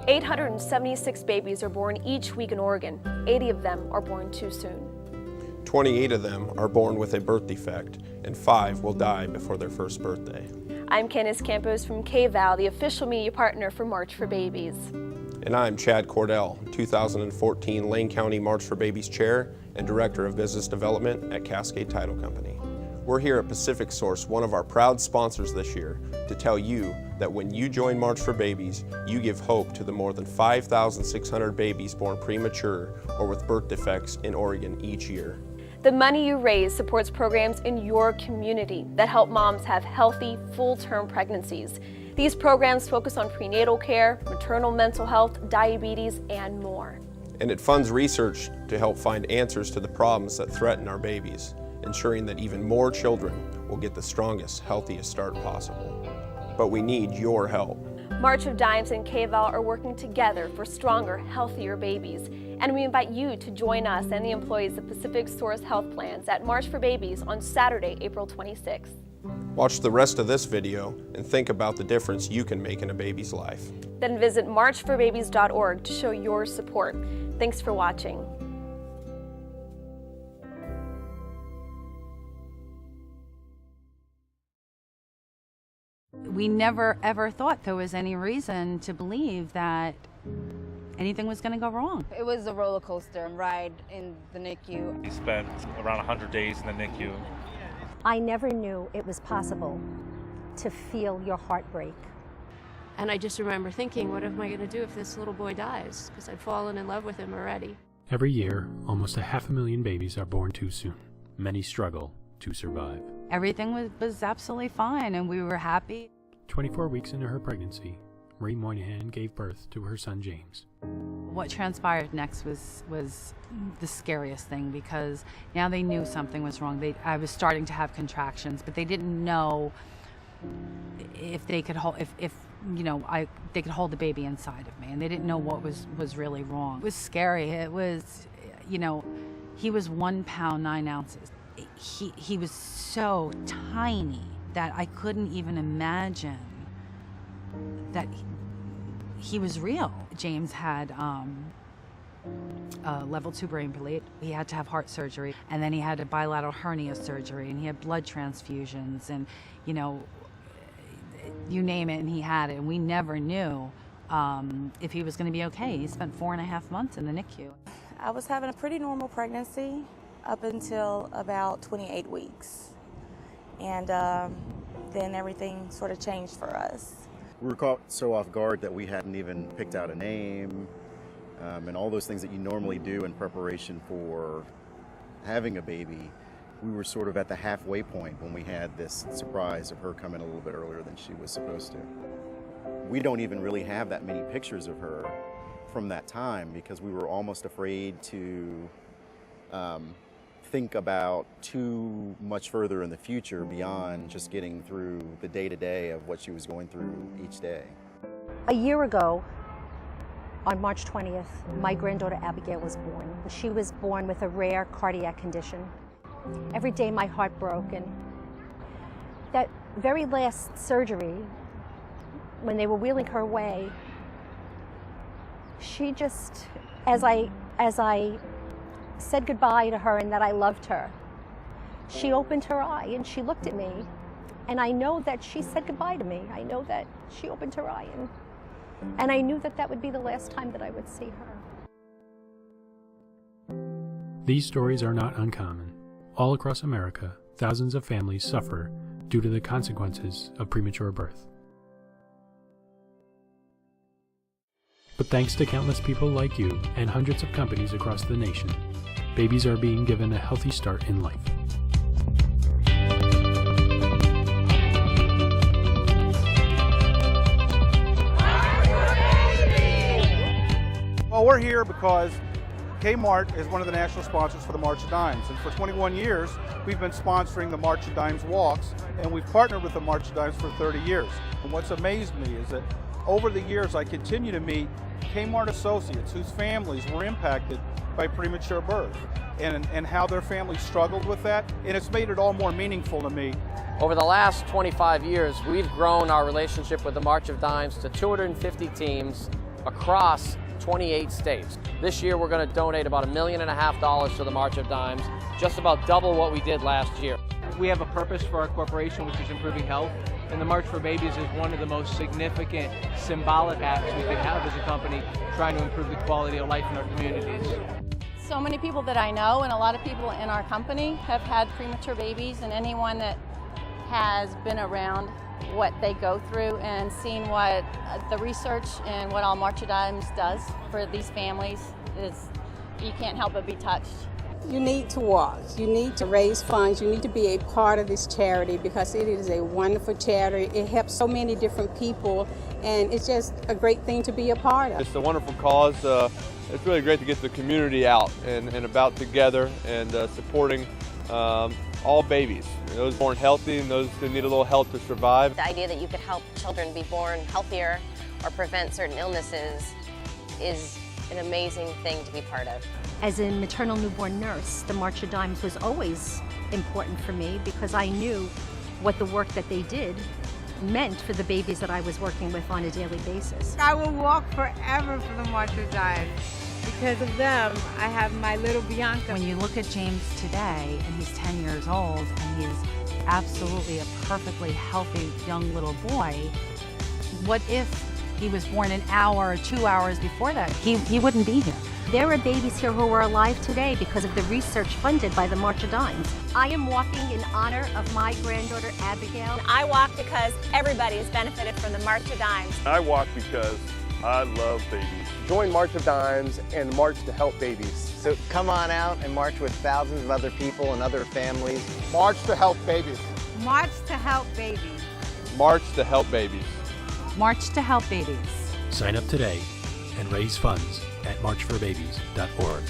876 babies are born each week in Oregon. 80 of them are born too soon. 28 of them are born with a birth defect, and 5 will die before their first birthday. I'm Candace Campos from KVAL, the official media partner for March for Babies. And I'm Chad Cordell, 2014 Lane County March for Babies Chair and Director of Business Development at Cascade Title Company. We're here at Pacific Source, one of our proud sponsors this year, to tell you that when you join March for Babies, you give hope to the more than 5,600 babies born premature or with birth defects in Oregon each year. The money you raise supports programs in your community that help moms have healthy, full-term pregnancies. These programs focus on prenatal care, maternal mental health, diabetes, and more. And it funds research to help find answers to the problems that threaten our babies, ensuring that even more children will get the strongest, healthiest start possible. But we need your help. March of Dimes and KVAL are working together for stronger, healthier babies. And we invite you to join us and the employees of Pacific Source Health Plans at March for Babies on Saturday, April 26th. Watch the rest of this video and think about the difference you can make in a baby's life. Then visit marchforbabies.org to show your support. Thanks for watching. We never ever thought there was any reason to believe that anything was going to go wrong. It was a roller coaster ride in the NICU. He spent around 100 days in the NICU. I never knew it was possible to feel your heart break. And I just remember thinking, what am I going to do if this little boy dies? Because I'd fallen in love with him already. Every year, almost 500,000 babies are born too soon. Many struggle to survive. Everything was absolutely fine and we were happy. 24 weeks into her pregnancy, Marie Moynihan gave birth to her son James. What transpired next was the scariest thing because now they knew something was wrong. I was starting to have contractions, but they didn't know if they could hold, if they could hold the baby inside of me, and they didn't know what was really wrong. It was scary. It was, he was 1 pound 9 ounces. He was so tiny that I couldn't even imagine that he was real. James had level 2 brain bleed. He had to have heart surgery, and then he had a bilateral hernia surgery, and he had blood transfusions, and you name it, and he had it. And we never knew if he was going to be okay. He spent 4.5 months in the NICU. I was having a pretty normal pregnancy up until about 28 weeks. And then everything sort of changed for us. We were caught so off guard that we hadn't even picked out a name and all those things that you normally do in preparation for having a baby. We were sort of at the halfway point when we had this surprise of her coming a little bit earlier than she was supposed to. We don't even really have that many pictures of her from that time because we were almost afraid to think about too much further in the future beyond just getting through the day-to-day of what she was going through each day. A year ago, on March 20th, my granddaughter Abigail was born. She was born with a rare cardiac condition. Every day my heart broke, and that very last surgery, when they were wheeling her away, she just, as I said goodbye to her and that I loved her, she opened her eye and she looked at me, and I know that she said goodbye to me. I know that she opened her eye, and I knew that that would be the last time that I would see her. These stories are not uncommon. All across America, thousands of families suffer due to the consequences of premature birth. But thanks to countless people like you and hundreds of companies across the nation, babies are being given a healthy start in life. Well, we're here because Kmart is one of the national sponsors for the March of Dimes, and for 21 years we've been sponsoring the March of Dimes walks, and we've partnered with the March of Dimes for 30 years. And what's amazed me is that over the years I continue to meet Kmart associates whose families were impacted by premature birth and how their families struggled with that, and it's made it all more meaningful to me. Over the last 25 years, we've grown our relationship with the March of Dimes to 250 teams across 28 states. This year we're going to donate about $1.5 million to the March of Dimes, just about double what we did last year. We have a purpose for our corporation, which is improving health, and the March for Babies is one of the most significant symbolic acts we could have as a company trying to improve the quality of life in our communities. So many people that I know and a lot of people in our company have had premature babies, and anyone that has been around what they go through and seen what the research and what all March of Dimes does for these families is, you can't help but be touched. You need to walk, you need to raise funds, you need to be a part of this charity because it is a wonderful charity. It helps so many different people and it's just a great thing to be a part of. It's a wonderful cause. It's really great to get the community out and about together and supporting all babies, those born healthy and those who need a little help to survive. The idea that you could help children be born healthier or prevent certain illnesses is an amazing thing to be part of. As a maternal newborn nurse, the March of Dimes was always important for me because I knew what the work that they did meant for the babies that I was working with on a daily basis. I will walk forever for the March of Dimes. Because of them, I have my little Bianca. When you look at James today, and he's 10 years old, and he's absolutely a perfectly healthy young little boy, what if he was born an hour or 2 hours before that? He wouldn't be here. There are babies here who are alive today because of the research funded by the March of Dimes. I am walking in honor of my granddaughter, Abigail. I walk because everybody's benefited from the March of Dimes. I walk because I love babies. Join March of Dimes and march to help babies. So come on out and march with thousands of other people and other families. March to help babies. March to help babies. March to help babies. March to help babies. Sign up today and raise funds at marchforbabies.org.